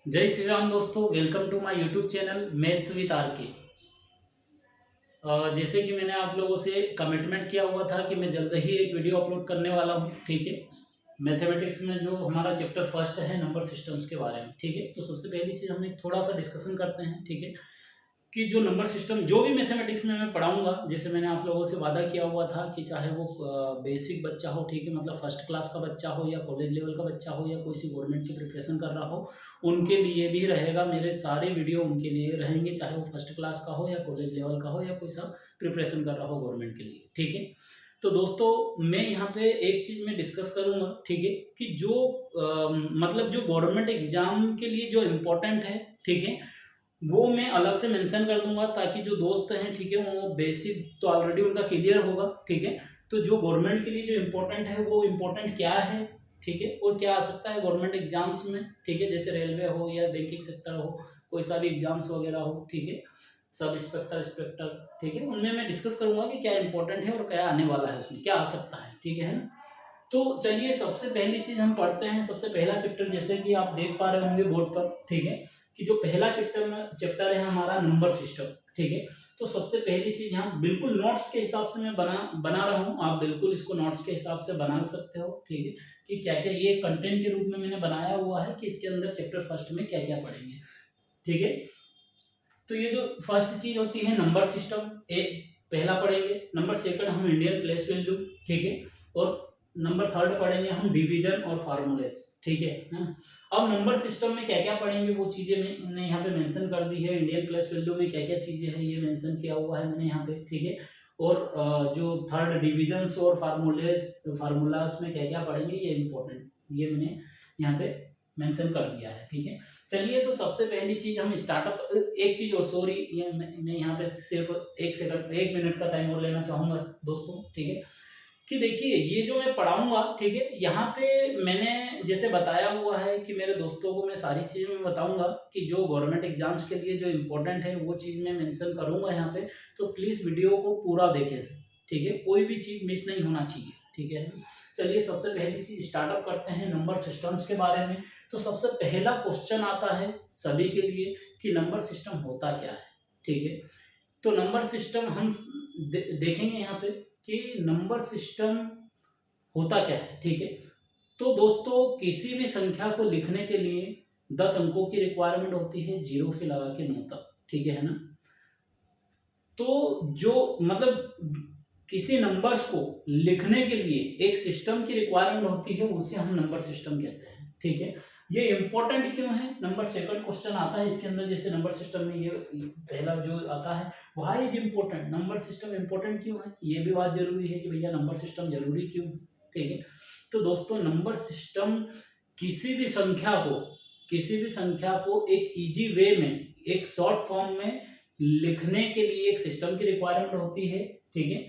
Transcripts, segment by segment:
जय श्री राम दोस्तों, welcome to my YouTube channel maths with RK. जैसे कि मैंने आप लोगों से कमिटमेंट किया हुआ था कि मैं जल्द ही एक वीडियो अपलोड करने वाला हूँ। ठीक है, मैथमेटिक्स में जो हमारा चैप्टर फर्स्ट है नंबर सिस्टम्स के बारे में। ठीक है, तो सबसे पहली चीज़ हम एक थोड़ा सा डिस्कशन करते हैं। ठीक है, कि जो नंबर सिस्टम जो भी मैथमेटिक्स में मैं पढ़ाऊंगा, जैसे मैंने आप लोगों से वादा किया हुआ था कि चाहे वो बेसिक बच्चा हो, ठीक है, मतलब फर्स्ट क्लास का बच्चा हो या कॉलेज लेवल का बच्चा हो या कोई सी गवर्नमेंट की प्रिपरेशन कर रहा हो, उनके लिए भी रहेगा। मेरे सारे वीडियो उनके लिए रहेंगे, चाहे वो फर्स्ट क्लास का हो या कॉलेज लेवल का हो या कोई सा प्रिपरेशन कर रहा हो गवर्नमेंट के लिए। ठीक है, तो दोस्तों मैं यहाँ पे एक चीज़ में डिस्कस करूँगा। ठीक है, कि जो मतलब जो गवर्नमेंट एग्जाम के लिए जो इम्पोर्टेंट है, ठीक है, वो मैं अलग से मेंशन कर दूंगा ताकि जो दोस्त हैं, ठीक है, वो बेसिक तो ऑलरेडी उनका क्लियर होगा। ठीक है, तो जो गवर्नमेंट के लिए जो इम्पोर्टेंट है वो इम्पोर्टेंट क्या है, ठीक है, और क्या आ सकता है गवर्नमेंट एग्जाम्स में। ठीक है, जैसे रेलवे हो या बैंकिंग सेक्टर हो, कोई सा भी एग्जाम्स वगैरह हो, ठीक है, सब इंस्पेक्टर इंस्पेक्टर, ठीक है, उनमें मैं डिस्कस करूंगा कि क्या इंपॉर्टेंट है और क्या आने वाला है, उसमें क्या आ सकता है। ठीक है ना। तो चलिए सबसे पहली चीज हम पढ़ते हैं, सबसे पहला चैप्टर, जैसे कि आप देख पा रहे होंगे बोर्ड पर। ठीक है, कि जो पहला चैप्टर है हमारा नंबर सिस्टम। ठीक है, तो सबसे पहली चीज यहाँ बिल्कुल नोट्स के हिसाब से मैं बना रहा हूँ, आप बिल्कुल इसको नोट्स के हिसाब से बना सकते हो। ठीक है, कि क्या क्या ये कंटेंट के रूप में मैंने बनाया हुआ है कि इसके अंदर चैप्टर फर्स्ट में क्या क्या पढ़ेंगे। ठीक है, तो ये जो फर्स्ट चीज होती है नंबर सिस्टम, एक पहला पढ़ेंगे। नंबर सेकंड हम इंडियन प्लेस वैल्यू। ठीक है, और नंबर थर्ड पढ़ेंगे हम डिवीजन और फार्मूलेस। ठीक है ना। अब नंबर सिस्टम में क्या क्या पढ़ेंगे वो चीजें मैंने यहाँ पे मेंशन कर दी है। इंडियन प्लेस वैल्यू में क्या क्या चीजें हैं ये मेंशन किया हुआ है मैंने यहाँ पे। ठीक है, और जो थर्ड डिविजन्स और फार्मूलास में क्या क्या पढ़ेंगे ये इंपॉर्टेंट, ये मैंने यहाँ पे मेंशन कर दिया है। ठीक है, चलिए तो सबसे पहली चीज हम स्टार्टअप, एक चीज और सॉरी, ये मैं यहाँ पे सिर्फ एक सेकंड 1 मिनट का टाइम और लेना चाहूंगा दोस्तों। ठीक है, कि देखिए ये जो मैं पढ़ाऊंगा, ठीक है, यहाँ पे मैंने जैसे बताया हुआ है कि मेरे दोस्तों को मैं सारी चीज़ें मैं बताऊंगा कि जो गवर्नमेंट एग्जाम्स के लिए जो इम्पोर्टेंट है वो चीज़ मैं मेंशन करूंगा यहाँ पे। तो प्लीज़ वीडियो को पूरा देखें। ठीक है, कोई भी चीज़ मिस नहीं होना चाहिए। ठीक है, चलिए सबसे पहली चीज स्टार्टअप करते हैं नंबर सिस्टम्स के बारे में। तो सबसे पहला क्वेश्चन आता है सभी के लिए कि नंबर सिस्टम होता क्या है। ठीक है, तो नंबर सिस्टम हम देखेंगे यहाँ पे कि नंबर सिस्टम होता क्या है। ठीक है, तो दोस्तों किसी भी संख्या को लिखने के लिए 10 अंकों की रिक्वायरमेंट होती है, 0 से लगा के 9 तक। ठीक है ना। तो जो मतलब किसी नंबर्स को लिखने के लिए एक सिस्टम की रिक्वायरमेंट होती है, उसे हम नंबर सिस्टम कहते हैं। ठीक है, ये इंपॉर्टेंट क्यों है, नंबर सेकंड क्वेश्चन आता है इसके अंदर। जैसे नंबर सिस्टम में ये पहला जो आता है, why is important, number system important क्यों है, ये भी बात जरूरी है कि भैया नंबर सिस्टम जरूरी क्यों है। ठीक है, तो दोस्तों नंबर सिस्टम किसी भी संख्या को एक इजी वे में, एक शॉर्ट फॉर्म में लिखने के लिए एक सिस्टम की रिक्वायरमेंट होती है। ठीक है,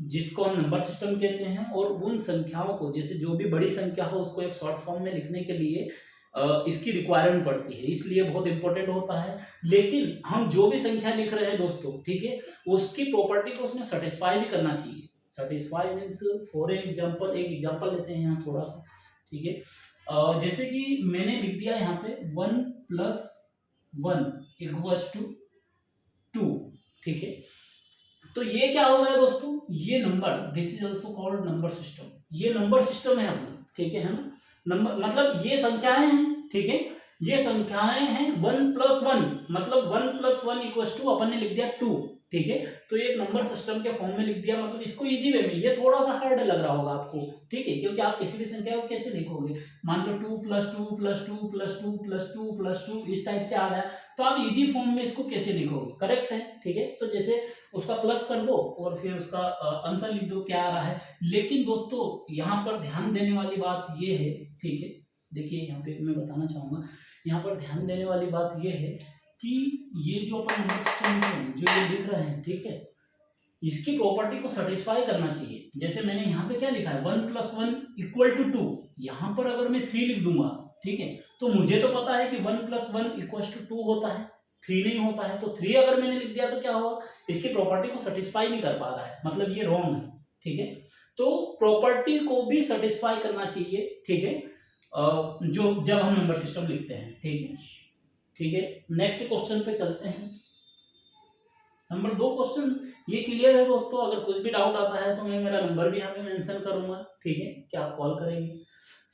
जिसको हम नंबर सिस्टम कहते हैं, और उन संख्याओं को, जैसे जो भी बड़ी संख्या हो उसको एक शॉर्ट फॉर्म में लिखने के लिए इसकी रिक्वायरमेंट पड़ती है, इसलिए बहुत इंपॉर्टेंट होता है। लेकिन हम जो भी संख्या लिख रहे हैं दोस्तों, ठीक है, उसकी प्रॉपर्टी को उसमें सेटिस्फाई भी करना चाहिए। सेटिस्फाई मीन्स, फॉर एग्जांपल, एक एग्जांपल लेते हैं यहाँ थोड़ा सा। ठीक है, जैसे कि मैंने लिख दिया यहाँ पे 1+1=2। ठीक है, तो ये क्या हो गया दोस्तों, ये number, this is also called number system, ये नंबर सिस्टम है अपना। ठीक है ना। नंबर मतलब ये संख्याएं हैं। ठीक है, ये संख्याएं हैं 1+1, मतलब 1+1=2, अपन ने लिख दिया 2। ठीक है, तो ये एक नंबर सिस्टम के फॉर्म में लिख दिया, मतलब इसको इजी वे में, ये थोड़ा सा हार्ड लग रहा होगा आपको। ठीक है, क्योंकि आप किसी भी संख्या को कैसे लिखोगे, मान लो 2+2+2+2+2+2 इस टाइप से आ रहा है, तो आप इजी फॉर्म में इसको कैसे लिखोगे, करेक्ट है। ठीक है, तो जैसे उसका प्लस कर दो और फिर उसका आंसर लिख दो क्या आ रहा है। लेकिन दोस्तों यहाँ पर ध्यान देने वाली बात ये है, ठीक है, देखिए यहाँ पे मैं बताना चाहूंगा, यहाँ पर ध्यान देने वाली बात ये है कि ये जो अपन नंबर सिस्टम में जो ये लिख रहे हैं, ठीक है, इसकी प्रॉपर्टी को सेटिस्फाई करना चाहिए। जैसे मैंने यहाँ पे क्या लिखा है, 1+1=2, यहाँ पर अगर मैं 3 लिख दूंगा, ठीक है, तो मुझे तो पता है कि 1+1=2 होता है, 3 नहीं होता है। तो 3 अगर मैंने लिख दिया तो क्या हुआ, इसकी प्रॉपर्टी को सेटिस्फाई नहीं कर पा रहा है, मतलब ये रॉन्ग है। ठीक है, तो प्रॉपर्टी को भी सेटिस्फाई करना चाहिए। ठीक है, जो जब हम नंबर सिस्टम लिखते हैं। ठीक है, नेक्स्ट क्वेश्चन पे चलते हैं। नंबर 2 क्वेश्चन ये क्लियर है दोस्तों। अगर कुछ भी डाउट आता है तो मैं मेरा नंबर भी यहाँ पे मेंशन करूंगा, ठीक है, कि आप कॉल करेंगे।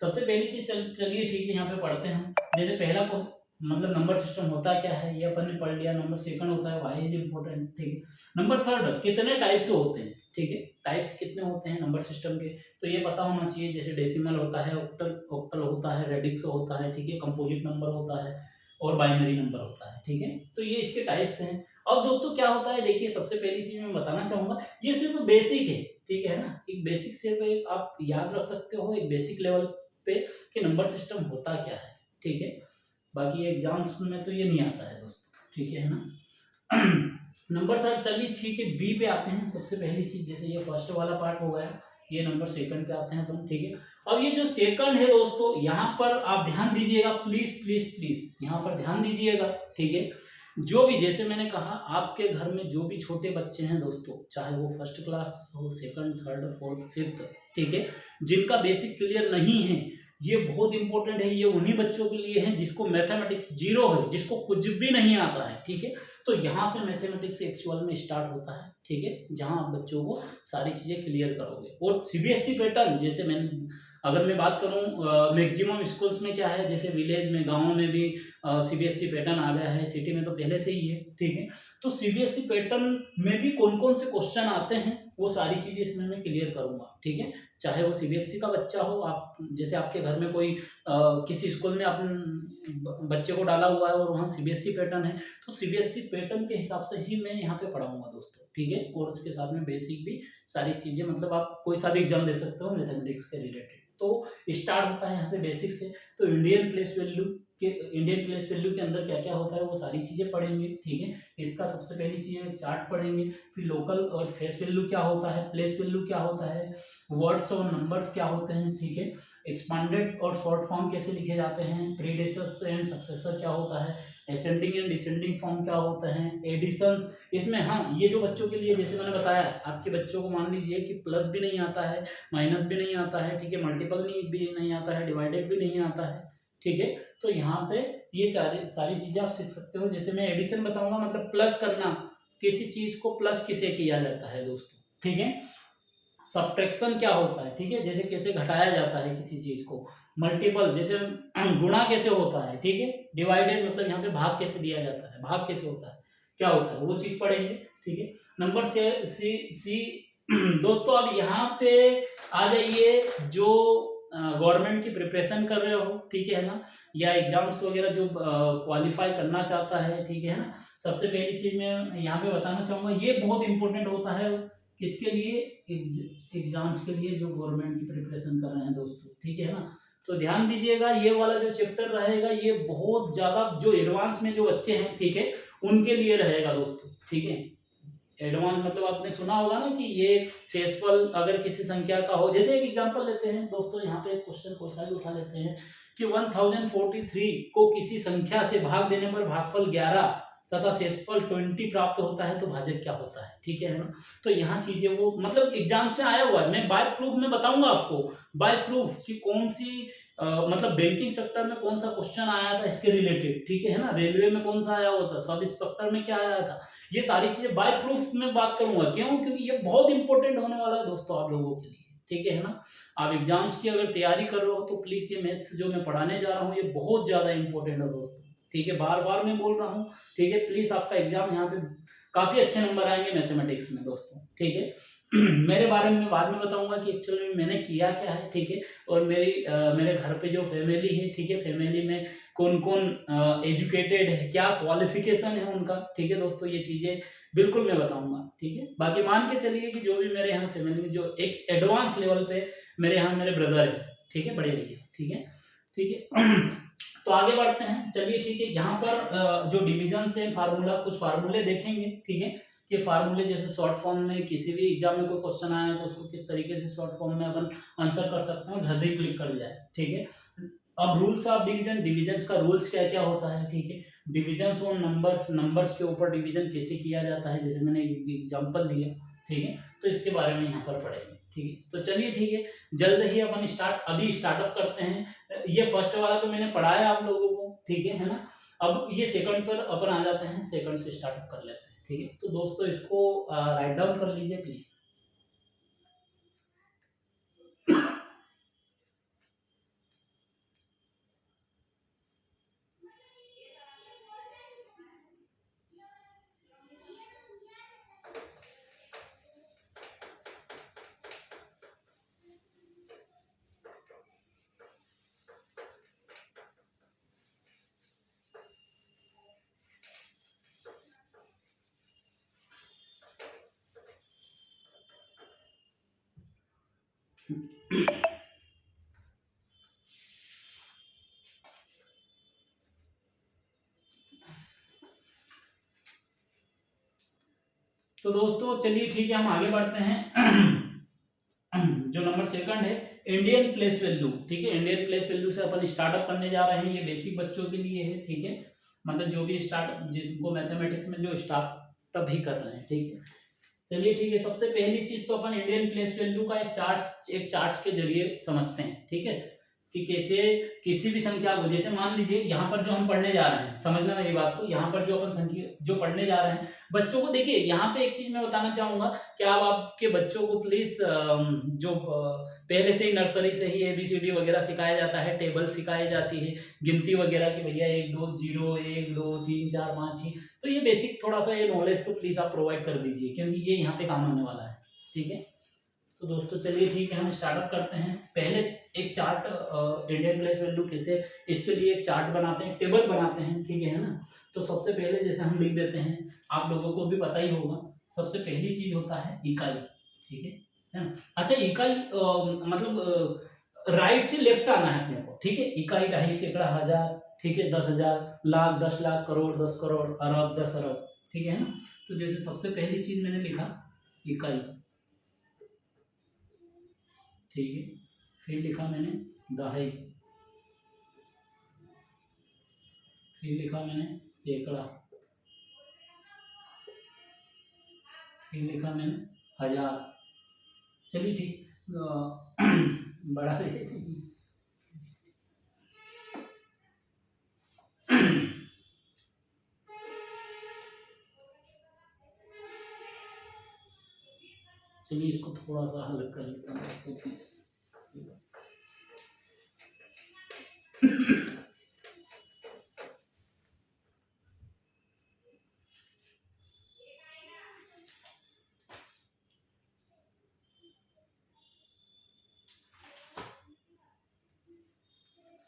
सबसे पहली चीज चलिए ठीक है, यहाँ पे पढ़ते हैं। जैसे पहला को मतलब नंबर सिस्टम होता क्या है ये अपन ने पढ़ लिया। नंबर सेकंड होता है व्हाई इज इम्पोर्टेंट, ठीक है। नंबर थर्ड कितने टाइप से होते हैं, ठीक है, टाइप्स कितने होते हैं नंबर सिस्टम के, तो ये पता होना चाहिए। जैसे डेसिमल होता है, ऑक्टल होता है, रेडिक्स होता है, ठीक है, कंपोजिट नंबर होता है और बाइनरी नंबर होता है, ठीक है। तो ये इसके टाइप्स हैं। अब दोस्तों क्या होता है, देखिए सबसे पहली चीज मैं बताना चाहूंगा, ये सिर्फ बेसिक है, ठीक है ना। एक बेसिक सिर्फ एक आप याद रख सकते हो एक बेसिक लेवल पे कि नंबर सिस्टम होता क्या है, ठीक है। बाकी एग्जाम्स में तो ये नहीं आता है दोस्तों, ठीक है ना। नंबर थर्ड चलिए ठीक है, बी पे आते हैं। सबसे पहली चीज जैसे ये फर्स्ट वाला पार्ट हो गया, ये नंबर सेकंड पे आते हैं अपन, ठीक है। अब ये जो सेकंड है दोस्तों, यहाँ पर आप ध्यान दीजिएगा, प्लीज प्लीज प्लीज यहाँ पर ध्यान दीजिएगा, ठीक है। जो भी जैसे मैंने कहा आपके घर में जो भी छोटे बच्चे हैं दोस्तों, चाहे वो फर्स्ट क्लास हो, सेकंड, थर्ड, फोर्थ, फिफ्थ, ठीक है, जिनका बेसिक क्लियर नहीं है, ये बहुत इंपॉर्टेंट है। ये उन्हीं बच्चों के लिए है जिसको मैथमेटिक्स जीरो है, जिसको कुछ भी नहीं आता है, ठीक है। तो यहाँ से मैथमेटिक्स एक्चुअल में स्टार्ट होता है, ठीक है, जहाँ आप बच्चों को सारी चीजें क्लियर करोगे। और सीबीएसई पैटर्न जैसे मैंने अगर मैं बात करूँ मैक्सिमम स्कूल्स में क्या है, जैसे विलेज में, गाँव में भी सीबीएसई पैटर्न आ गया है, सिटी में तो पहले से ही है, ठीक है। तो सीबीएसई पैटर्न में भी कौन कौन से क्वेश्चन आते हैं वो सारी चीजें इसमें मैं क्लियर करूंगा, ठीक है। चाहे वो सीबीएसई का बच्चा हो, आप जैसे आपके घर में कोई किसी स्कूल में आपने बच्चे को डाला हुआ है और वहाँ सीबीएसई पैटर्न है, तो सीबीएसई पैटर्न के हिसाब से ही मैं यहाँ पे पढ़ाऊंगा दोस्तों, ठीक है। और उसके साथ में बेसिक भी सारी चीजें, मतलब आप कोई सा भी एग्जाम दे सकते हो मैथमेटिक्स के रिलेटेड। तो स्टार्ट होता है यहाँ से बेसिक से। तो इंडियन प्लेस वैल्यू के अंदर क्या क्या होता है वो सारी चीजें पढ़ेंगे, ठीक है। इसका सबसे पहली चीज है चार्ट पढ़ेंगे। फिर लोकल और फेस वैल्यू क्या होता है, प्लेस वैल्यू क्या होता है, वर्ड्स और नंबर्स क्या होते हैं, ठीक है। एक्सपांडेड और शॉर्ट फॉर्म कैसे लिखे जाते हैं, प्रीडेसेसर एंड सक्सेसर क्या होता है, असेंडिंग एंड डिसेंडिंग फॉर्म क्या होता है, एडिशंस इसमें। हाँ, ये जो बच्चों के लिए जैसे मैंने बताया, आपके बच्चों को मान लीजिए कि प्लस भी नहीं आता है, माइनस भी नहीं आता है, ठीक है, मल्टीपल भी नहीं आता है, डिवाइडेड भी नहीं आता है, ठीक है। तो यहाँ पे ये सारी चीजें आप सीख सकते हो। जैसे मैं एडिशन बताऊंगा, मतलब प्लस करना, किसी चीज को प्लस किसे किया जाता है दोस्तों, ठीक है। सब्ट्रैक्शन क्या होता है, ठीक है, जैसे कैसे घटाया जाता है किसी चीज को। मल्टीपल जैसे गुणा कैसे होता है, ठीक है। डिवाइडेड मतलब यहाँ पे भाग कैसे दिया जाता है, भाग कैसे होता है, क्या होता है, वो चीज पढ़ेंगे, ठीक है। नंबर सी दोस्तों अब यहाँ पे आ जाइए, जो गवर्नमेंट की प्रिपरेशन कर रहे हो, ठीक है ना, या एग्जाम्स वगैरह जो क्वालिफाई करना चाहता है, ठीक है ना। सबसे पहली चीज मैं यहाँ पे बताना चाहूंगा, ये बहुत इंपॉर्टेंट होता है किसके लिए, एग्जाम्स के लिए जो गवर्नमेंट की प्रिपरेशन कर रहे हैं दोस्तों, ठीक है ना। तो ध्यान दीजिएगा, ये वाला जो चैप्टर रहेगा ये बहुत ज्यादा जो एडवांस में जो बच्चे हैं, ठीक है, उनके लिए रहेगा दोस्तों, ठीक है। एडवांस मतलब आपने सुना होगा ना कि ये शेषफल अगर किसी संख्या का हो, जैसे एक एग्जांपल लेते हैं दोस्तों, यहाँ पे एक क्वेश्चन कोई सा भी उठा लेते हैं कि 1043 को किसी संख्या से भाग देने पर भागफल 11 तथा शेषफल 20 प्राप्त होता है तो भाजक क्या होता है, ठीक है ना। तो यहाँ चीजें वो मतलब एग्जाम से आया हुआ है, मैं बाय प्रूफ में बताऊंगा आपको, बाय प्रूफ कि कौन सी मतलब बैंकिंग सेक्टर में कौन सा क्वेश्चन आया था इसके रिलेटेड, ठीक है ना, रेलवे में कौन सा आया हुआ था, सब इंस्पेक्टर में क्या आया था, ये सारी चीजें बाय प्रूफ में बात करूंगा। क्यों? क्योंकि ये बहुत इंपॉर्टेंट होने वाला है दोस्तों आप लोगों के लिए, ठीक है ना। आप एग्जाम्स की अगर तैयारी कर रहे हो तो प्लीज ये मैथ्स जो मैं पढ़ाने जा रहा हूँ ये बहुत ज्यादा इंपॉर्टेंट है दोस्तों, ठीक है, बार बार मैं बोल रहा हूँ, ठीक है। प्लीज आपका एग्जाम यहाँ पे काफी अच्छे नंबर आएंगे मैथमेटिक्स में दोस्तों, ठीक है। मेरे बारे में बाद में बताऊंगा कि एक्चुअली मैंने किया क्या है, ठीक है। और मेरे घर पे जो फैमिली है, ठीक है, फैमिली में कौन कौन एजुकेटेड है, क्या क्वालिफिकेशन है उनका, ठीक है दोस्तों, ये चीजें बिल्कुल मैं बताऊंगा, ठीक है। बाकी मान के चलिए कि जो भी मेरे यहाँ फैमिली में जो एक एडवांस लेवल पे मेरे यहाँ मेरे ब्रदर है, ठीक है, बड़े भैया, ठीक है, ठीक है। तो आगे बढ़ते हैं, चलिए ठीक है। यहाँ पर जो डिविजन से फार्मूला, कुछ फार्मूले देखेंगे, ठीक है, कि फार्मूले जैसे शॉर्ट फॉर्म में किसी भी एग्जाम में कोई क्वेश्चन आया तो उसको किस तरीके से शॉर्ट फॉर्म में अपन आंसर कर सकते हैं, जल्दी क्लिक कर जाए, ठीक है। अब रूल्स ऑफ डिवीजन, डिविजन का रूल्स क्या क्या होता है, ठीक है। डिविजन ऑन नंबर्स, नंबर्स के ऊपर डिवीजन कैसे किया जाता है, जैसे मैंने एग्जाम्पल दिया, ठीक है। तो इसके बारे में यहाँ पर पढ़ेंगे, ठीक है। तो चलिए ठीक है, जल्द ही अपन अभी स्टार्टअप करते हैं ये फर्स्ट वाला तो मैंने पढ़ाया आप लोगों को, ठीक है ना। अब ये सेकंड पर अपन आ जाते हैं, सेकंड से स्टार्टअप कर लेते हैं, ठीक है। तो दोस्तों इसको राइट डाउन कर लीजिए प्लीज। तो दोस्तों चलिए ठीक है, हम आगे बढ़ते हैं। जो नंबर सेकंड है, इंडियन प्लेस वैल्यू, ठीक है। इंडियन प्लेस वैल्यू से अपन स्टार्टअप करने जा रहे हैं, ये बेसिक बच्चों के लिए है, ठीक है। मतलब जो भी स्टार्ट, जिनको मैथमेटिक्स में जो स्टार्टअप ही कर रहे हैं, ठीक है। चलिए ठीक है, सबसे पहली चीज तो अपन इंडियन प्लेस वैल्यू का एक चार्ट के जरिए समझते हैं, ठीक है। कि कैसे किसी भी संख्या को, जैसे मान लीजिए यहाँ पर जो हम पढ़ने जा रहे हैं, समझना मेरी बात को, यहाँ पर जो अपन संख्या जो पढ़ने जा रहे हैं बच्चों को, देखिए यहाँ पे एक चीज मैं बताना चाहूंगा कि आप आपके बच्चों को प्लीज जो पहले से ही नर्सरी से ही ABCD वगैरह सिखाया जाता है, टेबल सिखाई जाती है, गिनती वगैरह की, भैया 1 2 0 1 2 3 4 5 6, तो ये बेसिक थोड़ा सा ये नॉलेज तो प्लीज आप प्रोवाइड कर दीजिए, क्योंकि ये यहाँ पे काम आने वाला है, ठीक है। तो दोस्तों चलिए ठीक है, हम स्टार्टअप करते हैं। पहले एक चार्ट, इंडियन प्लेस वैल्यू कैसे, इसके लिए एक चार्ट बनाते हैं, टेबल बनाते हैं, ठीक है ना। तो सबसे पहले जैसे हम लिख देते हैं, आप लोगों को भी पता ही होगा, सबसे पहली चीज होता है इकाई, ठीक है ना। अच्छा इकाई मतलब राइट से लेफ्ट आना है अपने को, ठीक है। इकाई, ढाई, सैकड़ा, हजार, ठीक है, 10,000, लाख, 10 लाख, करोड़, 10 करोड़, अरब, 10 अरब, ठीक है ना। तो जैसे सबसे पहली चीज मैंने लिखा इकाई, ठीक है। फिर लिखा मैंने दहाई, फिर लिखा मैंने सैकड़ा, फिर लिखा मैंने हजार। चलिए ठीक, बड़ा चलिए इसको थोड़ा सा अलग कर लेता हूँ इसको प्लीज।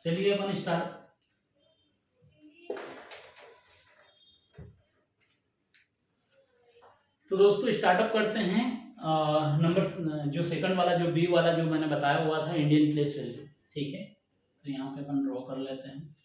चलिए अपन स्टार्ट, तो दोस्तों स्टार्टअप करते हैं। नंबर जो सेकंड वाला, जो बी वाला जो मैंने बताया हुआ था, इंडियन प्लेस वैल्यू, ठीक है। तो यहाँ पे अपन ड्रॉ कर लेते हैं।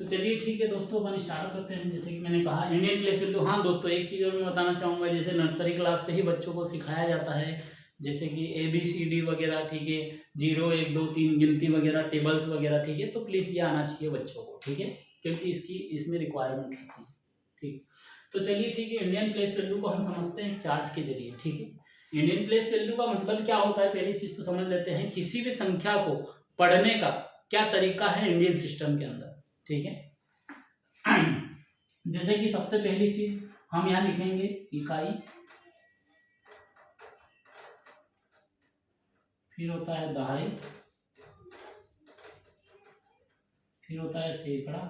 तो चलिए ठीक है दोस्तों, अपन स्टार्ट करते हैं। जैसे कि मैंने कहा इंडियन प्लेस वैल्यू, हाँ दोस्तों एक चीज़ और मैं बताना चाहूँगा, जैसे नर्सरी क्लास से ही बच्चों को सिखाया जाता है, जैसे कि ABCD वगैरह, ठीक है, 0 1 2 3 गिनती वगैरह, टेबल्स वगैरह, ठीक है। तो प्लीज़ ये आना चाहिए बच्चों को, ठीक है, क्योंकि इसकी इसमें रिक्वायरमेंट रहती है, ठीक। तो चलिए ठीक है, इंडियन प्लेस वैल्यू को हम समझते हैं एक चार्ट के जरिए, ठीक है। इंडियन प्लेस वैल्यू का मतलब क्या होता है, पहली चीज़ तो समझ लेते हैं, किसी भी संख्या को पढ़ने का क्या तरीका है इंडियन सिस्टम के अंदर, ठीक है। जैसे कि सबसे पहली चीज हम यहाँ लिखेंगे इकाई, फिर होता है दहाई, फिर होता है सैकड़ा,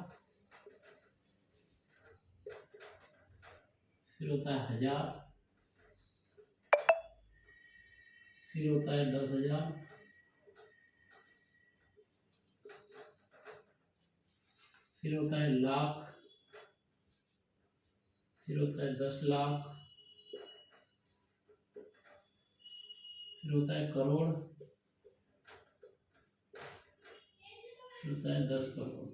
फिर होता है हजार, फिर होता है 10,000, फिर होता है लाख, फिर होता है 10 लाख, फिर होता है करोड़, फिर होता है 10 करोड़।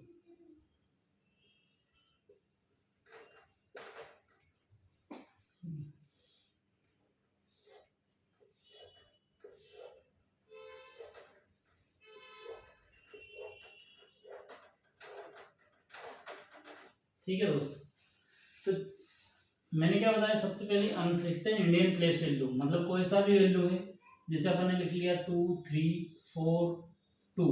ठीक है दोस्तों, तो मैंने क्या बताया, सबसे पहले हम सीखते हैं इंडियन प्लेस वैल्यू, मतलब कोई सा भी वैल्यू है, जैसे अपन ने लिख लिया 2 3 4 2,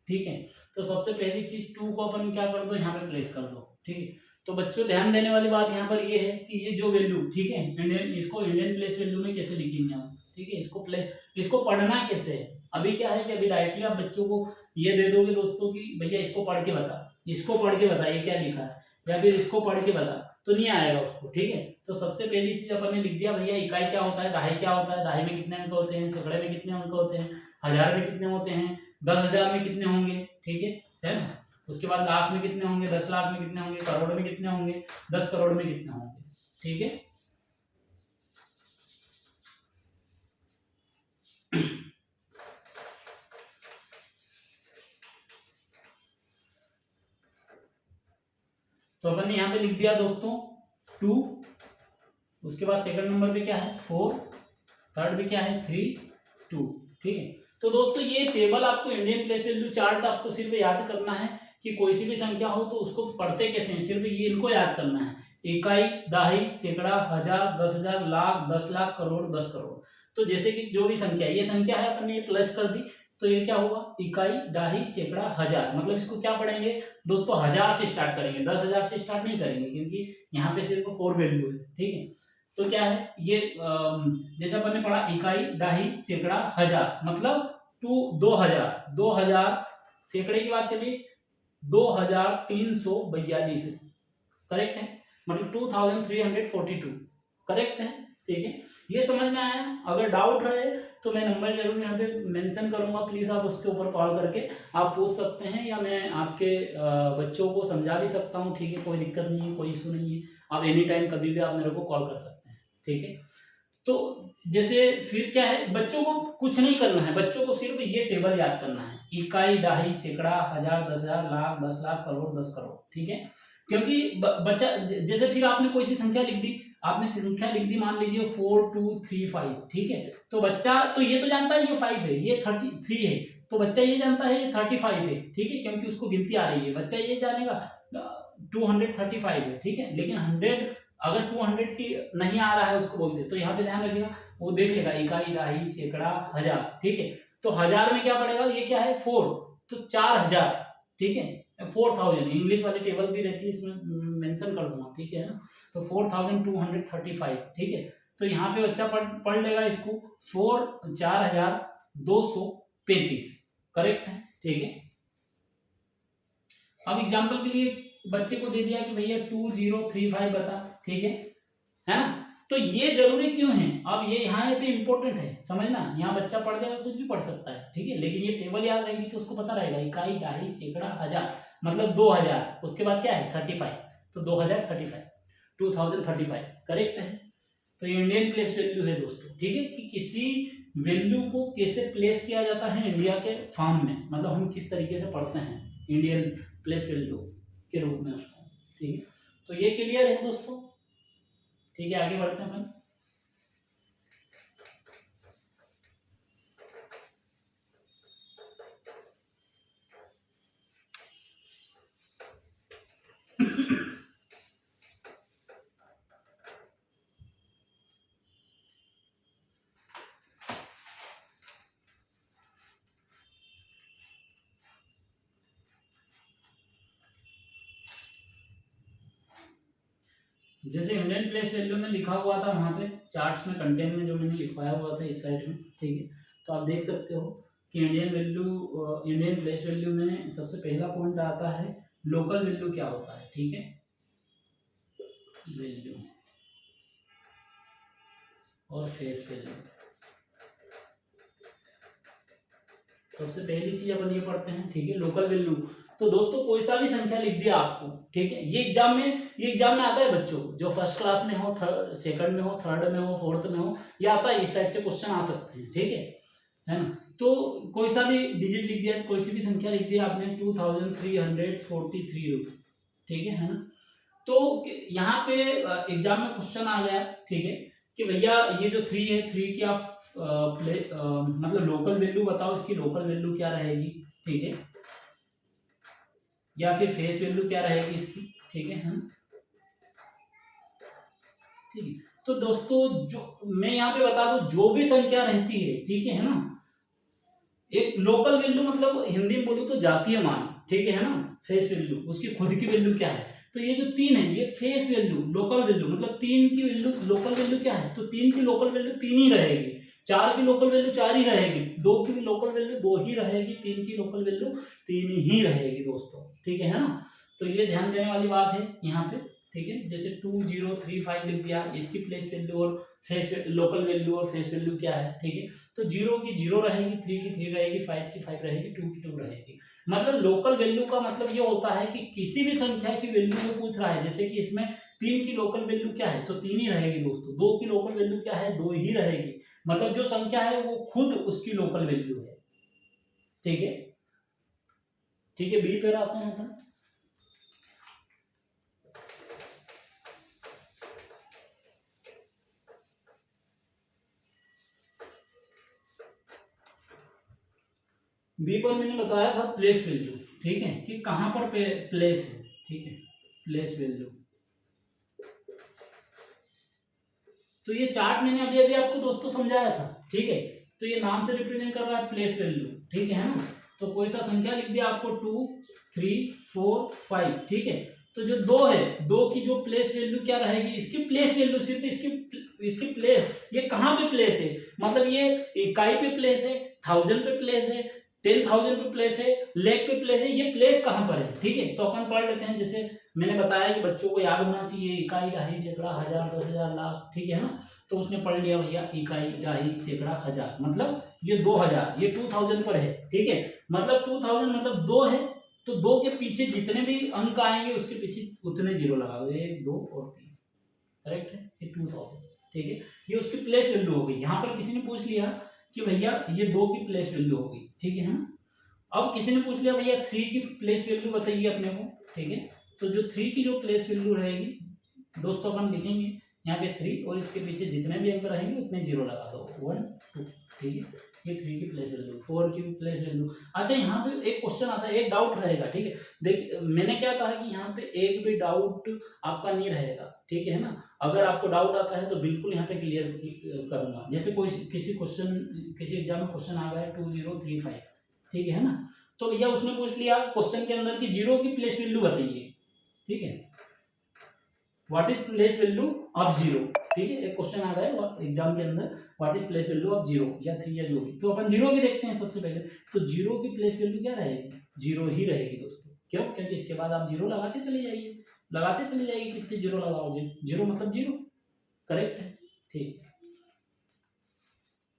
ठीक है। तो सबसे पहली चीज 2 को अपन क्या कर दो, यहाँ पे प्लेस कर दो, ठीक है। तो बच्चों ध्यान देने वाली बात यहाँ पर ये है कि ये जो वैल्यू, ठीक है, इसको इंडियन प्लेस वैल्यू में कैसे लिखेंगे हम, ठीक है। इसको पढ़ना कैसे है, अभी क्या है कि अभी डायरेक्टली आप बच्चों को ये दे दोगे दोस्तों कि भैया इसको पढ़ के बता, इसको पढ़ के बता ये क्या लिखा है, या फिर इसको पढ़ के बता, तो नहीं आएगा उसको, ठीक है। तो सबसे पहली चीज अपन ने लिख दिया भैया इकाई क्या होता है, दहाई क्या होता है, दहाई में कितने अंक होते हैं, सैकड़े में कितने अंक होते हैं, हजार में कितने होते हैं, 10,000 में कितने होंगे, ठीक है ना। उसके बाद लाख में कितने होंगे, 10 लाख में कितने होंगे, करोड़ में कितने होंगे, 10 करोड़ में कितने होंगे, ठीक है। तो अपन ने यहाँ पे लिख दिया दोस्तों 2, उसके बाद सेकंड नंबर पे क्या है 4, थर्ड पे क्या है 3 2, ठीक है। तो दोस्तों ये टेबल आपको इंडियन प्लेस वैल्यू चार्ट आपको सिर्फ याद करना है कि कोई सी भी संख्या हो तो उसको पढ़ते कैसे हैं, सिर्फ ये इनको याद करना है, इकाई, दहाई, सैकड़ा, हजार, 10,000, लाख, 10 लाख, करोड़, 10 करोड़। तो जैसे कि जो भी संख्या है, ये संख्या है अपन ने प्लस कर दी, तो ये क्या होगा, इकाई, दहाई, सैकड़ा, हजार, मतलब इसको क्या पढ़ेंगे दोस्तों, हजार से स्टार्ट करेंगे, 10,000 से स्टार्ट नहीं करेंगे, क्योंकि यहाँ पे सिर्फ 4 वैल्यू है, ठीक है। तो क्या है ये जैसे अपन ने पढ़ा इकाई, दहाई, सैकड़ा, हजार, मतलब 2000 सैकड़े की बात चलिए 2342, करेक्ट है, मतलब 2342, करेक्ट है, ठीक है। ये समझ में आया, अगर डाउट रहे तो मैं नंबर जरूर यहाँ पे मेंशन करूंगा, प्लीज आप उसके ऊपर कॉल करके आप पूछ सकते हैं, या मैं आपके बच्चों को समझा भी सकता हूँ, ठीक है, कोई दिक्कत नहीं है, कोई इशू नहीं है, आप एनी टाइम कभी भी आप मेरे को कॉल कर सकते हैं, ठीक है। तो जैसे फिर क्या है, बच्चों को कुछ नहीं करना है, बच्चों को सिर्फ ये टेबल याद करना है, इकाई, दहाई, सैकड़ा, हजार, 10,000, लाख, 10 लाख, करोड़, 10 करोड़, ठीक है। क्योंकि बच्चा जैसे फिर आपने कोई सी संख्या लिख दी, आपने संख्या लिख दी मान लीजिए 4235, ठीक है। तो बच्चा तो ये तो जानता है ये 5 है, ये 33 है, तो बच्चा ये जानता है ये 35 है, ठीक है, क्योंकि उसको गिनती आ रही है, बच्चा ये जानेगा 235 है, ठीक है। लेकिन 100 अगर 200 की नहीं आ रहा है उसको बोलते, तो यहाँ पे ध्यान रखिएगा, वो देख लेगा इकाई, दहाई, सैकड़ा, हजार, ठीक है। तो हजार में क्या पड़ेगा, ये क्या है 4, तो 4000, ठीक है, 4000 इंग्लिश वाली टेबल भी रहती है, इसमें मेंशन कर दूंगा, ठीक है ना। तो 4235, ठीक है। तो यहाँ पे बच्चा पढ़ लेगा इसको 4235, करेक्ट है, ठीक है। अब एग्जाम्पल के लिए बच्चे को दे दिया कि भैया 2035 बता, ठीक है ना। तो ये जरूरी क्यों है, अब ये यहाँ पे इंपॉर्टेंट है समझना, यहाँ बच्चा पढ़ देगा कुछ भी पढ़ सकता है, ठीक है, लेकिन ये टेबल याद रहेगी तो उसको पता रहेगा इकाई, दहाई, सैकड़ा, हजार, मतलब 2000, उसके बाद क्या है 35, तो 2035, करेक्ट है। तो ये इंडियन प्लेस वैल्यू है दोस्तों, ठीक है, कि किसी वैल्यू को कैसे प्लेस किया जाता है इंडिया के फॉर्म में, मतलब हम किस तरीके से पढ़ते हैं इंडियन प्लेस वैल्यू के रूप में उसको, ठीक है। तो ये क्लियर है दोस्तों, ठीक है, आगे बढ़ते हैं अपन। जैसे इंडियन प्लेस वैल्यू में लिखा हुआ था वहां पे चार्ट्स में कंटेंट में जो मैंने लिखवाया हुआ था इस साइड में, ठीक है। तो आप देख सकते हो कि इंडियन प्लेस वैल्यू में सबसे पहला पॉइंट आता है लोकल वैल्यू क्या होता है, ठीक है, वैल्यू और फेस वैल्यू। सबसे पहली चीज अपन ये पढ़ते हैं, ठीक है, लोकल वैल्यू। तो दोस्तों कोई सा भी संख्या लिख दिया आपको, ठीक है, ये एग्जाम में आता है बच्चों, जो फर्स्ट क्लास में हो, सेकंड में हो, थर्ड में हो, फोर्थ में हो, ये आता है, इस टाइप से क्वेश्चन आ सकते हैं, ठीक है ना। तो कोई सा भी डिजिट लिख दिया, कोई सी भी संख्या लिख दिया आपने 2343 रुपये, ठीक है ना। तो यहाँ पे एग्जाम में क्वेश्चन आ गया, ठीक है, कि भैया ये जो 3 है, 3 की आप मतलब लोकल वैल्यू बताओ, इसकी लोकल वैल्यू क्या रहेगी, ठीक है, या फिर फेस वैल्यू क्या रहेगी इसकी, ठीक है। ठीक है। तो दोस्तों जो मैं यहाँ पे बता दूं, जो भी संख्या रहती है, ठीक है ना, एक लोकल वैल्यू मतलब हिंदी में बोलूं तो जातीय मान, ठीक है ना, फेस वैल्यू, उसकी खुद की वैल्यू क्या है, तो ये जो तीन है ये फेस वैल्यू, लोकल वैल्यू मतलब तीन की वैल्यू, लोकल वैल्यू क्या है, तो तीन की लोकल वैल्यू तीन ही रहेगी, चार की लोकल वैल्यू चार ही रहेगी, दो की लोकल वैल्यू दो ही रहेगी, तीन की लोकल वैल्यू तीन ही रहेगी दोस्तों, ठीक है ना। तो ये ध्यान देने वाली बात है यहाँ पे, ठीक है। जैसे 2035 लिख दिया, इसकी प्लेस वैल्यू और फेस लोकल वैल्यू और फेस वैल्यू क्या है, ठीक है। तो जीरो की जीरो रहेगी, थ्री की थ्री रहेगी, फाइव की फाइव रहेगी, टू की टू रहेगी। मतलब लोकल वैल्यू का मतलब ये होता है कि किसी भी संख्या की वैल्यू को पूछ रहा है, जैसे कि इसमें तीन की लोकल वैल्यू क्या है, तो तीन ही रहेगी दोस्तों, दो की लोकल वैल्यू क्या है, दो ही रहेगी, मतलब जो संख्या है वो खुद उसकी लोकल वैल्यू है, ठीक है। ठीक है, बी पर आते हैं अपन। बी पर मैंने बताया था प्लेस वैल्यू, ठीक है, कि कहां पर प्लेस है, ठीक है, प्लेस वैल्यू। तो ये चार्ट मैंने अभी अभी आपको दोस्तों समझाया था, ठीक है। तो ये नाम से रिप्रेजेंट कर रहा है प्लेस वैल्यू, ठीक है ना। तो कोई सा संख्या लिख दिया आपको 2 3 4 5, ठीक है। तो जो दो है, दो की जो प्लेस वैल्यू क्या रहेगी, इसकी प्लेस वैल्यू सिर्फ इसकी प्लेस, ये कहाँ पे प्लेस है, मतलब ये इकाई पे प्लेस है, थाउजेंड पे प्लेस है, 10,000 पे प्लेस है, लेख पे प्लेस है, ये प्लेस कहाँ पर है, ठीक है। तो अपन पढ़ लेते हैं। जैसे मैंने बताया कि बच्चों को याद होना चाहिए इकाई, दहाई, सैकड़ा, हजार, 10,000, लाख, ठीक है ना। तो उसने पढ़ लिया भैया इकाई, दहाई, सैकड़ा, हजार, मतलब ये 2,000, ये 2000 पर है, ठीक है। मतलब 2000 मतलब दो है, तो दो के पीछे जितने भी अंक आएंगे उसके पीछे उतने जीरो लगा दो, एक दो और तीन, करेक्ट है, ये 2000, ठीक है। ये उसकी प्लेस वैल्यू हो गई। यहाँ पर किसी ने पूछ लिया कि भैया ये दो की प्लेस वैल्यू हो गई, ठीक है ना। अब किसी ने पूछ लिया भैया थ्री की प्लेस वैल्यू बताइए अपने को, ठीक है। तो जो थ्री की जो प्लेस वैल्यू रहेगी दोस्तों, अपन लिखेंगे यहाँ पे थ्री और इसके पीछे जितने भी अंक रहेंगे उतने जीरो लगा दो, 1 2, ठीक है। ये थ्री की प्लेस वैल्यू, फोर की प्लेस वैल्यू। अच्छा, यहाँ पे एक क्वेश्चन आता है, एक डाउट रहेगा, ठीक है। देख मैंने क्या कहा कि यहाँ पे एक भी डाउट आपका नहीं रहेगा, ठीक है ना। अगर आपको डाउट आता है तो बिल्कुल यहाँ पे क्लियर करूंगा। जैसे कोई किसी क्वेश्चन, किसी एग्जाम में क्वेश्चन आ गया 2035, ठीक है ना। तो भैया उसने पूछ लिया क्वेश्चन के अंदर कि जीरो की प्लेस वैल्यू बताइए, ठीक है, what is place value of zero, ठीक है। एक क्वेश्चन आ गया एग्जाम के अंदर, what is place value of zero या थ्री या जो भी। तो अपन जीरो की देखते हैं सबसे पहले। तो जीरो की प्लेस वैल्यू क्या रहेगी, जीरो ही रहेगी दोस्तों। क्यों, क्योंकि इसके बाद आप जीरो लगाते चले जाइए, लगाते चले जाइए, कितने जीरो लगाओगे, जीरो मतलब जीरो, करेक्ट है, ठीक।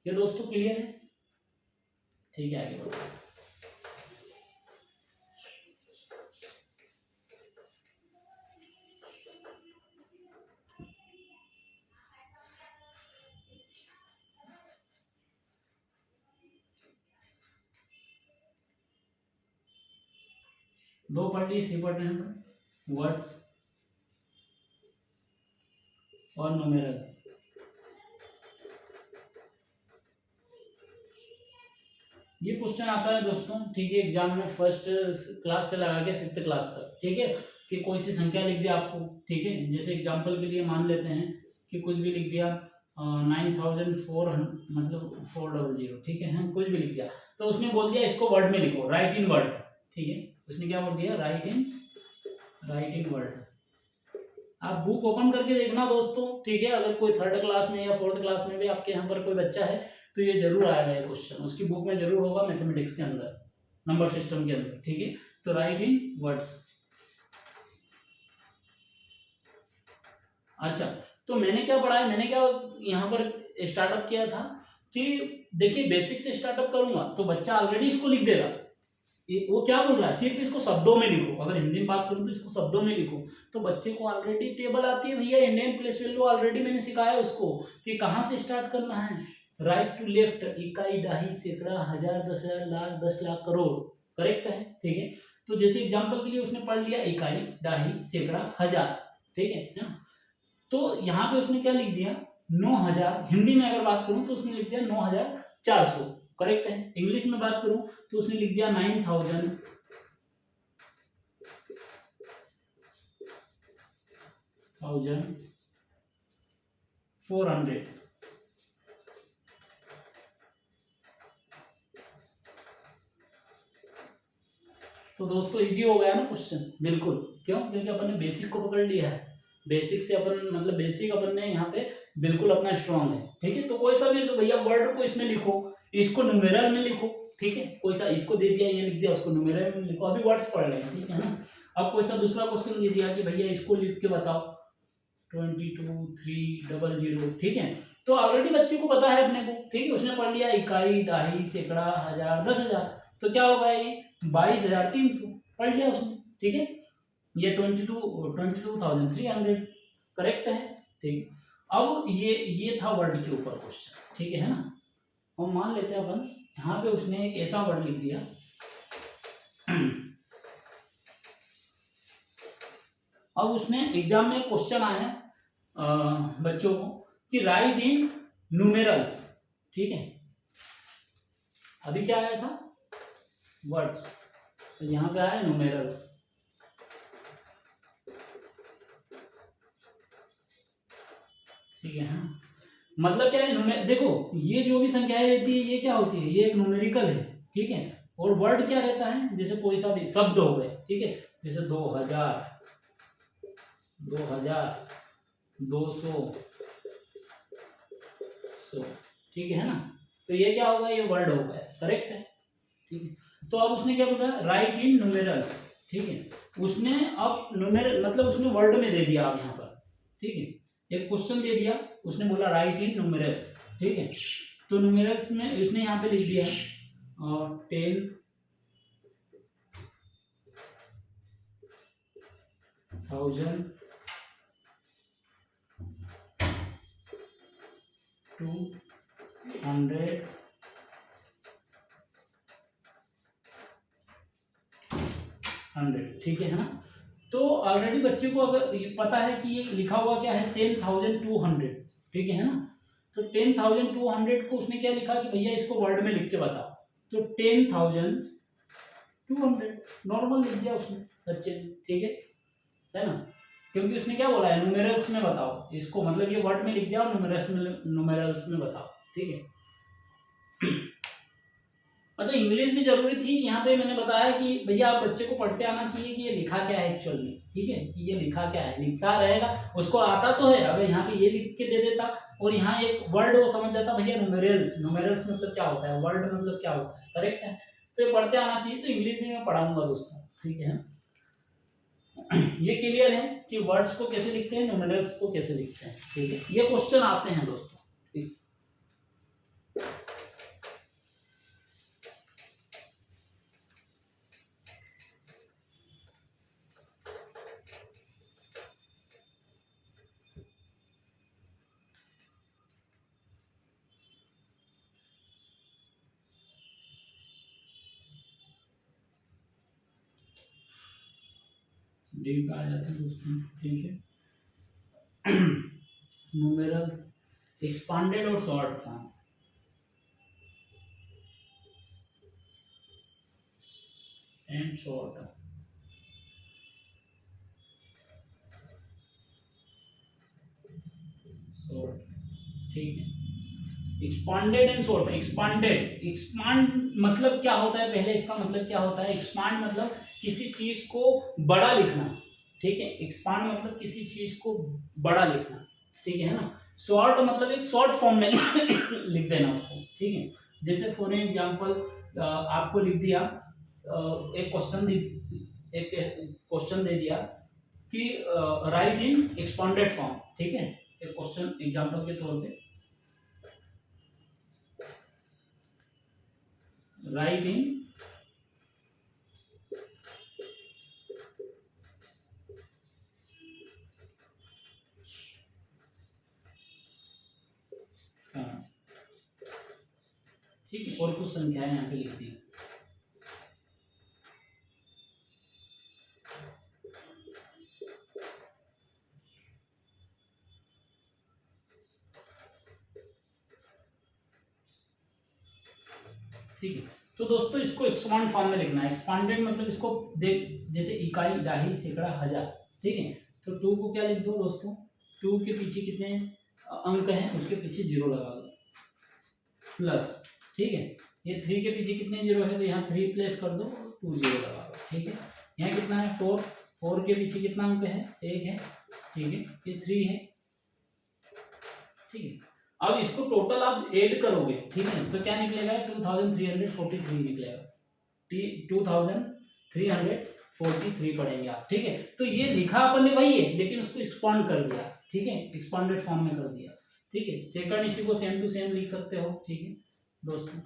ये दोस्तों क्लियर है, ठीक है, आगे बढ़ो। दो पढ़ ली, सी पढ़ रहे हैं वर्ड्स और न्यूमेरल्स। ये क्वेश्चन आता है दोस्तों, ठीक है, एग्जाम में फर्स्ट क्लास से लगा के फिफ्थ क्लास तक, ठीक है। कि कोई सी संख्या लिख दिया आपको, ठीक है। जैसे एग्जांपल के लिए मान लेते हैं कि कुछ भी लिख दिया 9,400 मतलब 400, ठीक है, हाँ, कुछ भी लिख दिया। तो उसने बोल दिया इसको वर्ड में लिखो, राइट इन वर्ड, ठीक है। उसने क्या बोल दिया, राइट इन वर्ड। आप बुक ओपन करके देखना दोस्तों, ठीक है। अगर कोई थर्ड क्लास में या फोर्थ क्लास में भी आपके यहाँ पर कोई बच्चा है तो ये जरूर आएगा, ये क्वेश्चन उसकी बुक में जरूर होगा, मैथमेटिक्स के अंदर, नंबर सिस्टम के अंदर, ठीक है। तो राइट इन वर्ड्स। अच्छा, तो मैंने क्या पढ़ा है, मैंने क्या यहाँ पर स्टार्टअप किया था कि देखिए बेसिक से स्टार्टअप करूंगा तो बच्चा ऑलरेडी इसको लिख देगा। वो क्या बोल रहा है, सिर्फ इसको शब्दों में लिखो, अगर हिंदी में बात करूं तो इसको शब्दों में लिखो। तो बच्चे को ऑलरेडी टेबल आती है भैया, इंडियन प्लेस वैल्यू ऑलरेडी मैंने सिखाया उसको कि कहाँ से स्टार्ट करना है, राइट टू लेफ्ट, इकाई, दहाई, सैकड़ा, हजार, 10,000, लाख, 10 लाख, करोड़, करेक्ट है, ठीक है। तो जैसे एग्जाम्पल के लिए उसने पढ़ लिया इकाई, दहाई, सैकड़ा, हजार, ठीक है ना। तो यहाँ पे उसने क्या लिख दिया, 9,000, हिंदी में अगर बात करूं तो उसने लिख दिया 9,400, करेक्ट है। इंग्लिश में बात करूं तो उसने लिख दिया 9,000 थाउजेंड 400। तो दोस्तों इजी हो गया ना क्वेश्चन, बिल्कुल। क्यों? क्योंकि अपन ने बेसिक को पकड़ लिया है। बेसिक से अपन मतलब बेसिक अपन ने यहाँ पे बिल्कुल अपना स्ट्रांग है। ठीक है, तो कोई सा भी भैया वर्ड को इसमें लिखो, इसको न्यूमेरल में लिखो। ठीक है, कोई सा इसको दे दिया, ये लिख दिया, उसको न्यूमेरल में लिखो। अभी वर्ड्स पढ़ रहे हैं, ठीक है ना। अब कोई सा दूसरा क्वेश्चन दे दिया कि भैया इसको लिख के बताओ 22,300। ठीक है, तो ऑलरेडी बच्चे को पता है अपने को। ठीक है, उसने पढ़ लिया इकाई, दहाई, सैकड़ा, हजार, 10,000। तो क्या होगा ये 22,300 पढ़ लिया उसने। ठीक है, ये 22,300 करेक्ट है। ठीक, अब ये था वर्ड के ऊपर क्वेश्चन। ठीक है ना। हम मान लेते हैं अपन यहाँ पे उसने एक ऐसा वर्ड लिख दिया अब उसने एग्जाम में क्वेश्चन आया बच्चों को कि राइट इन न्यूमेरल्स। ठीक है, अभी क्या आया था वर्ड्स, तो यहाँ पे आया न्यूमेरल्स। ठीक है हाँ, मतलब क्या है देखो, ये जो भी संख्याएं रहती है ये क्या होती है, ये एक न्यूमेरिकल है। ठीक है, और वर्ड क्या रहता है, जैसे कोई सा भी शब्द हो गए। ठीक है, जैसे 2000, 200, 100। ठीक है ना, तो ये क्या होगा, ये वर्ड होगा, करेक्ट है। ठीक है, तो अब उसने क्या बोला, राइट इन न्यूमेरल्स। ठीक है, उसने अब न्यूमेरल मतलब उसने वर्ड में दे दिया अब यहाँ पर। ठीक है, एक क्वेश्चन दे दिया, उसने बोला राइट इन न्यूमेरल्स। ठीक है, तो न्यूमेरल्स में उसने यहाँ पे लिख दिया 10,000, 200, 100। ठीक है ना, तो ऑलरेडी बच्चे को अगर ये पता है कि ये लिखा हुआ क्या है 10,200। ठीक है ना, तो 10,200 को उसने क्या लिखा कि भैया इसको वर्ड में लिख के बताओ। तो 10,200 नॉर्मल लिख दिया उसने बच्चे ने। ठीक है ना, क्योंकि उसने क्या बोला है न्यूमेरल्स में बताओ इसको, मतलब ये वर्ड में लिख दिया और न्यूमेरल्स में बताओ। ठीक है, अच्छा इंग्लिश भी जरूरी थी यहाँ पे, मैंने बताया कि भैया आप बच्चे को पढ़ते आना चाहिए कि ये लिखा क्या है एक्चुअल में। ठीक है, कि ये लिखा क्या है, लिखा रहेगा उसको आता तो है। अगर यहाँ पे ये लिख के दे देता और यहाँ एक वर्ड वो समझ जाता भैया न्यूमेरल्स, न्यूमेरल्स मतलब क्या होता है, वर्ड मतलब क्या होता है, करेक्ट है। तो ये पढ़ते आना चाहिए, तो इंग्लिश भी मैं पढ़ाऊंगा दोस्तों। ठीक है, ये क्लियर है कि वर्ड्स को कैसे लिखते हैं, न्यूमेरल्स को कैसे लिखते हैं। ठीक है, ये क्वेश्चन आते हैं दोस्तों। ठीक, डीप आ जाते हैं दोस्तों। ठीक है, न्यूमेरल्स एक्सपांडेड और short form. And short, short. ठीक है, एक्सपांडेड एंड शॉर्ट। एक्सपांड मतलब क्या होता है, पहले इसका मतलब क्या होता है। एक्सपांड मतलब किसी चीज को बड़ा लिखना। ठीक है, एक्सपांड मतलब किसी चीज को बड़ा लिखना। ठीक है ना, शॉर्ट मतलब एक शॉर्ट फॉर्म में लिख देना उसको। ठीक है, जैसे फॉर एग्जांपल आपको लिख दिया एक क्वेश्चन दे दिया कि राइट इन एक्सपांडेड फॉर्म। ठीक है, एक क्वेश्चन एग्जांपल के तौर पे राइट इन फॉर्म। ठीक है, और कुछ संख्याएं यहाँ पे लिख दी। ठीक है, तो दोस्तों इसको एक्सपांड फॉर्म में लिखना है। एक्सपांडेड मतलब इसको जैसे इकाई, दहाई, सैकड़ा, हजार। ठीक है, तो 2 को क्या लिख दो दोस्तों, 2 के पीछे कितने हैं अंक है उसके पीछे जीरो लगा दो, प्लस, ठीक है। ये 3 के पीछे कितने जीरो है, तो यहाँ 3 प्लेस कर दो, 2 जीरो लगा दो, ठीक है। यहाँ कितना है 4, 4 के पीछे कितना अंक है, 1 है, ठीक है। ये 3 है, ठीक है। अब इसको टोटल आप ऐड करोगे, ठीक है, तो क्या निकलेगा, 2343 निकलेगा, 2343 पढ़ेंगे आप, ठीक है। तो ये लिखा अपन ने वही है, लेकिन उसको एक्सपांड कर दिया, ठीक है, एक्सपांडेड फॉर्म में कर दिया, ठीक है। सेकंड इसी को सेम टू सेम लिख सकते हो, ठीक है दोस्तों।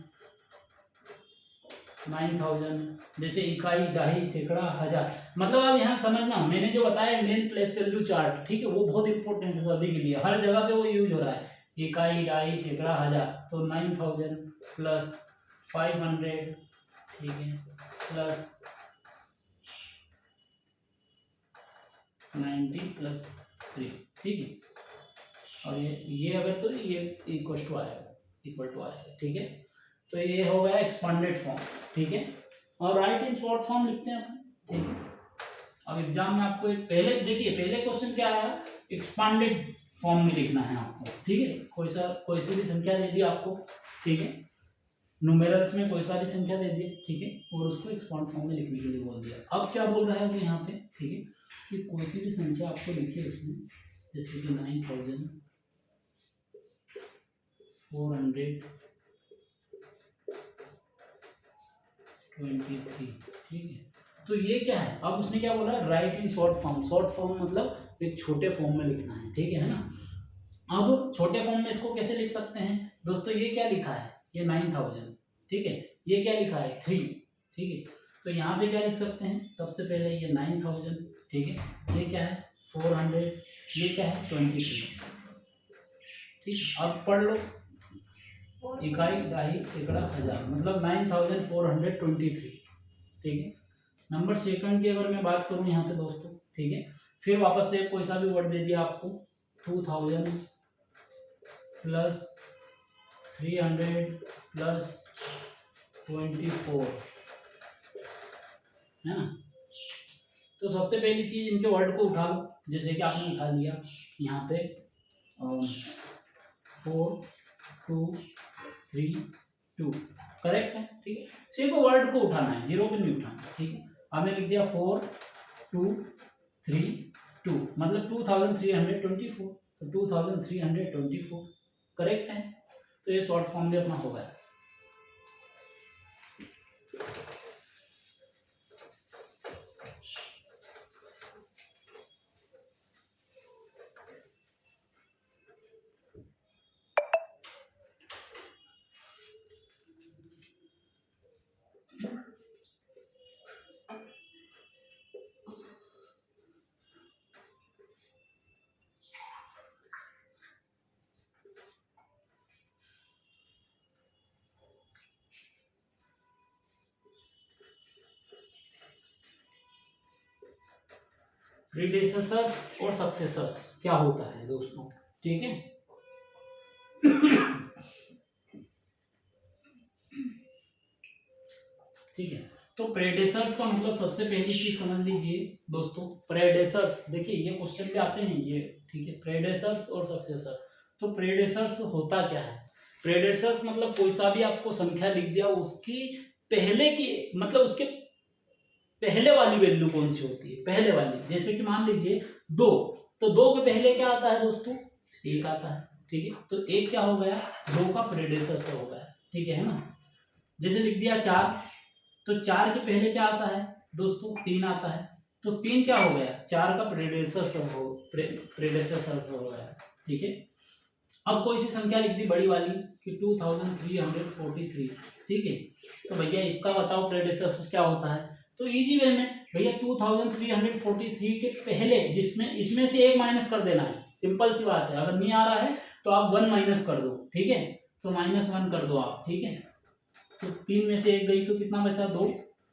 9000 जैसे इकाई, दहाई, सैकड़ा, हजार, मतलब आप यहाँ समझना, मैंने जो बताया मेन प्लेस वैल्यू चार्ट, ठीक है, वो बहुत इंपॉर्टेंट है सभी के लिए, हर जगह पे वो यूज हो रहा है, इकाई, दहाई, सैकड़ा, हजार। तो 9000 प्लस 500, ठीक है, प्लस 90 प्लस 3, ठीक है। और ये अगर तो ये इक्वल टू आएगा, ठीक है। तो ये हो गया एक्सपांडेड फॉर्म, ठीक है। और राइट इन शॉर्ट फॉर्म लिखते हैं अपन, ठीक है। अब एग्जाम में आपको पहले देखिए, पहले क्वेश्चन क्या आया, एक्सपांडेड फॉर्म में लिखना है आपको, ठीक है। कोई सी भी संख्या दे दी आपको, ठीक है, न्यूमेरल्स में कोई सा भी संख्या दे दी, ठीक है, और उसको एक्सपांड फॉर्म में लिखने के लिए बोल दिया। अब क्या बोल रहा है वो यहाँ पे, ठीक है, कि कोई सी भी संख्या आपको लिखी है उसमें, जैसे कि 9423, ठीक है। तो ये क्या है, अब उसने क्या बोला, right in short form. Short form मतलब एक छोटे फॉर्म में लिखना है, ठीक है ना। अब छोटे फॉर्म में इसको कैसे लिख सकते हैं दोस्तों, ये क्या लिखा है, ये 9000, ठीक है, ये क्या लिखा है 3, ठीक है। तो यहाँ पे क्या लिख सकते हैं, सबसे पहले ये 9000, ठीक है, ये क्या है 400, ये क्या है 23, ठीक है। अब पढ़ लो, इकाई, दहाई, सैकड़ा, हजार, मतलब 9423, ठीक है। नंबर सेकंड की अगर मैं बात करूं यहाँ पे दोस्तों, ठीक है, फिर वापस से कोई सा भी वर्ड दे दिया आपको, 2000 प्लस 300 प्लस 24, है ना। तो सबसे पहली चीज इनके वर्ड को उठा लो, जैसे कि आपने उठा लिया यहाँ पे 4 2 3 2, करेक्ट है, ठीक है। सिर्फ वर्ड को उठाना है, जीरो पे नहीं उठाना, ठीक है। आपने लिख दिया 4 2 3 2, मतलब 2324, तो 2324 करेक्ट है। तो ये शॉर्ट फॉर्म भी अपना हो गया। प्रीडेसेसर्स और सक्सेसर्स क्या होता है दोस्तों, ठीक है। ठीक है, तो प्रेडेसर्स का मतलब सबसे पहली चीज समझ लीजिए दोस्तों, प्रेडेसर्स, देखिए ये क्वेश्चन भी आते हैं ये, ठीक है, प्रेडेसर्स और सक्सेसर। तो प्रेडेसर्स होता क्या है, प्रेडेसर्स मतलब कोई सा भी आपको संख्या लिख दिया, उसकी पहले की, मतलब उसके पहले वाली वैल्यू कौन सी होती है, पहले वाली, जैसे कि मान लीजिए 2, तो 2 के पहले क्या आता है दोस्तों, 1 आता है, ठीक है। तो 1 क्या हो गया, 2 का प्रेडेसर्स हो गया, ठीक है ना। जैसे लिख दिया 4, तो 4 के पहले क्या आता है दोस्तों, 3 आता है, तो 3 क्या हो गया, 4 का प्रेडेसेसर हो गया, ठीक है। अब कोई सी संख्या लिख दी बड़ी वाली कि 2343, ठीक है। तो भैया इसका बताओ प्रेडेसेसर क्या होता है, तो इजी वे में भैया 2343 के पहले जिसमें इसमें से एक माइनस कर देना है, सिंपल सी बात है। अगर नहीं आ रहा है तो आप 1 माइनस कर दो, ठीक है, तो -1 कर दो आप, ठीक है। तो 3 में से एक गई तो कितना बचा, 2,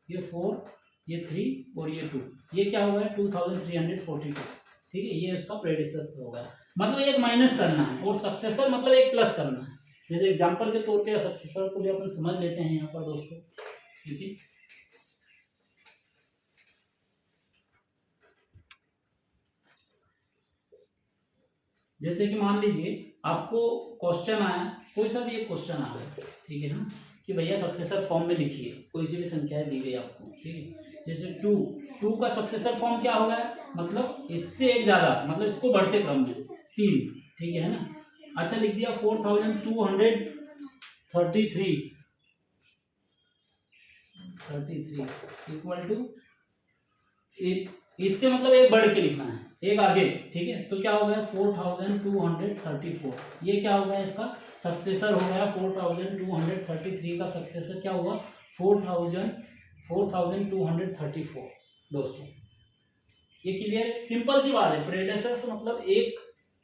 ये 4, ये 3 और ये 2, ये क्या हो गया 2342, ठीक है। ये उसका प्रेडिसेसर होगा, मतलब एक माइनस करना है, और सक्सेसर मतलब एक प्लस करना है। जैसे एग्जांपल के तौर पे सक्सेसर को भी अपन समझ लेते हैं यहाँ पर दोस्तों, ठीक है। जैसे कि मान लीजिए आपको क्वेश्चन आया, कोई सा भी एक क्वेश्चन आ गया, ठीक है ना, कि भैया सक्सेसर फॉर्म में लिखिए, कोई सी भी संख्या दी गई आपको, ठीक है। जैसे टू का सक्सेसर फॉर्म क्या होगा, मतलब इससे एक ज्यादा, मतलब इसको बढ़ते क्रम में 3, ठीक है ना। अच्छा लिख दिया 4233 इक्वल टू, इससे मतलब एक बढ़ के लिखना है, एक आगे, ठीक है। तो क्या हो गया 4234, ये क्या हो गया, इसका सक्सेसर हो गया 4233 का सक्सेसर क्या हुआ 4234 दोस्तों। ये क्लियर, सिंपल सी बात है। प्रेडेसेसर मतलब एक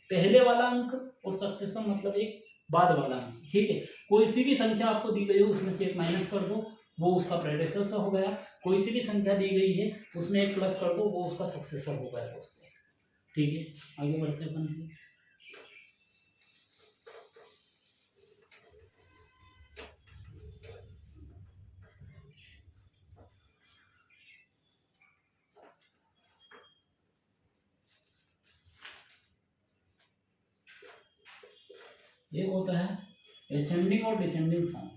पहले वाला अंक और सक्सेसर मतलब एक बाद वाला अंक, ठीक है। कोई सी भी संख्या आपको दी गई हो उसमें से एक माइनस कर दो, वो उसका प्रेडेसेसर हो गया। कोई सी भी संख्या दी गई है उसमें एक प्लस कर दो, वो उसका सक्सेसर हो गया दोस्तों, ठीक है। आगे बढ़ते हैं अपन। एक होता है एसेंडिंग और डिसेंडिंग फॉर्म।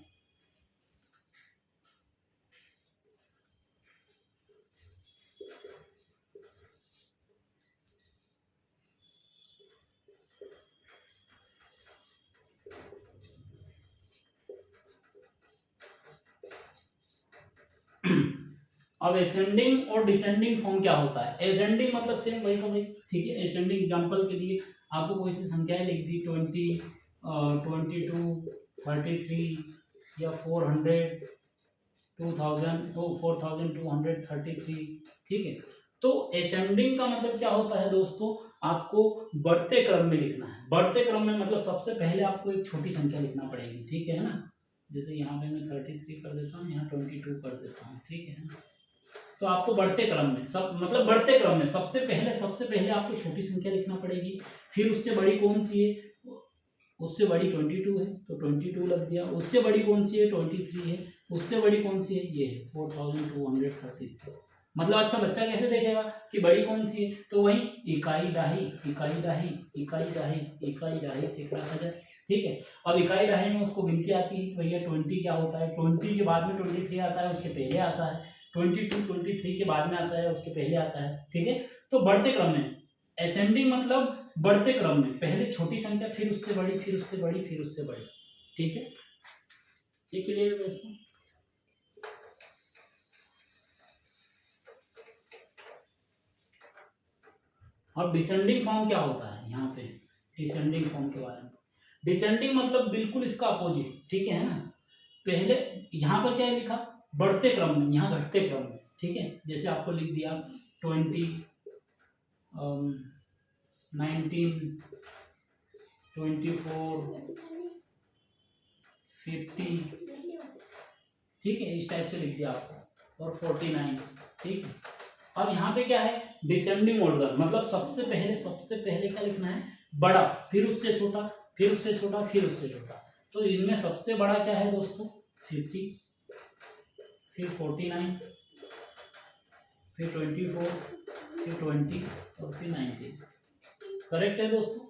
अब एसेंडिंग और डिसेंडिंग फॉर्म क्या होता है। एसेंडिंग मतलब सेम वही का वही, ठीक है। एसेंडिंग एग्जांपल के लिए आपको कोई सी संख्याएं लिख दी 20, 22, 33 या 400, 4233, ठीक है। तो एसेंडिंग का मतलब क्या होता है दोस्तों, आपको बढ़ते क्रम में लिखना है। बढ़ते क्रम में मतलब सबसे पहले आपको एक छोटी संख्या लिखना पड़ेगी, ठीक है ना। जैसे यहाँ पे मैं 33 कर देता हूँ, यहाँ 22 कर देता हूँ, ठीक है ना। तो आपको बढ़ते क्रम में सब मतलब बढ़ते क्रम में सबसे पहले आपको छोटी संख्या लिखना पड़ेगी, फिर उससे बड़ी कौन सी है, उससे बड़ी 22 है तो 22 लग दिया। उससे बड़ी कौन सी है 23 है। उससे बड़ी कौन सी है, ये है 4233। मतलब अच्छा बच्चा कैसे देखेगा कि बड़ी कौन सी है, तो वही इकाई डाही इकाई डाही इकाई डाही इकाई डाही से रखा जाए, ठीक है। अब इकाई डाही में उसको गिनती आती है कि भैया 20 क्या होता है, 20 के बाद में 23 आता है, उसके पहले आता है। 22 23 के बाद में आता है, उसके पहले आता है, ठीक है। तो बढ़ते क्रम में असेंडिंग मतलब बढ़ते क्रम में पहले छोटी संख्या, फिर उससे बड़ी, फिर उससे बड़ी, फिर उससे बड़ी, ठीक है। ये क्लियर है दोस्तों। अब डिसेंडिंग फॉर्म क्या होता है, यहाँ पे डिसेंडिंग फॉर्म के बारे में। डिसेंडिंग मतलब बिल्कुल इसका अपोजिट, ठीक है ना। पहले यहाँ पर क्या लिखा, बढ़ते क्रम में, यहाँ घटते क्रम में, ठीक है। जैसे आपको लिख दिया 20, 19, 24, 50, ठीक है, इस टाइप से लिख दिया आपको, और 49, ठीक है। अब यहाँ पे क्या है, डिसेंडिंग ऑर्डर, मतलब सबसे पहले क्या लिखना है, बड़ा, फिर उससे छोटा, फिर उससे छोटा, फिर उससे छोटा। तो इनमें सबसे बड़ा क्या है दोस्तों 50, फिर 49, फिर 24, फिर 20 और फिर 19। करेक्ट है दोस्तों।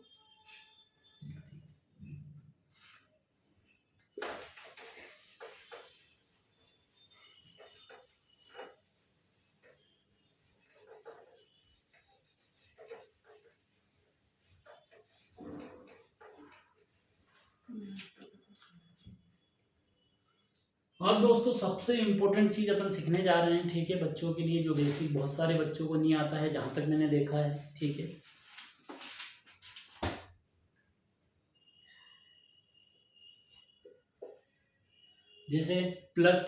और दोस्तों सबसे इम्पोर्टेंट चीज अपन सीखने जा रहे हैं, ठीक है, बच्चों के लिए, जो बेसिक बहुत सारे बच्चों को नहीं आता है, जहां तक मैंने देखा है, ठीक है। जैसे प्लस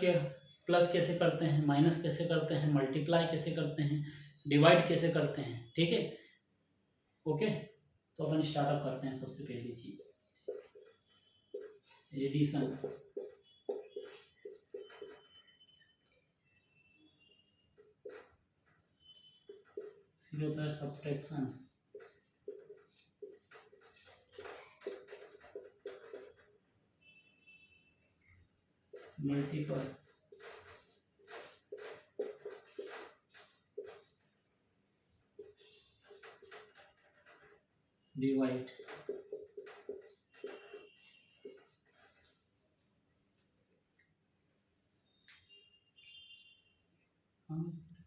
कैसे करते हैं, माइनस कैसे करते हैं, मल्टीप्लाई कैसे करते हैं, डिवाइड कैसे करते हैं, ठीक है। ओके, तो अपन स्टार्टअप करते हैं। सबसे पहली चीज एडिशन, फिर होता है सब्ट्रैक्शन, मल्टीपल, डिवाइड, हाँ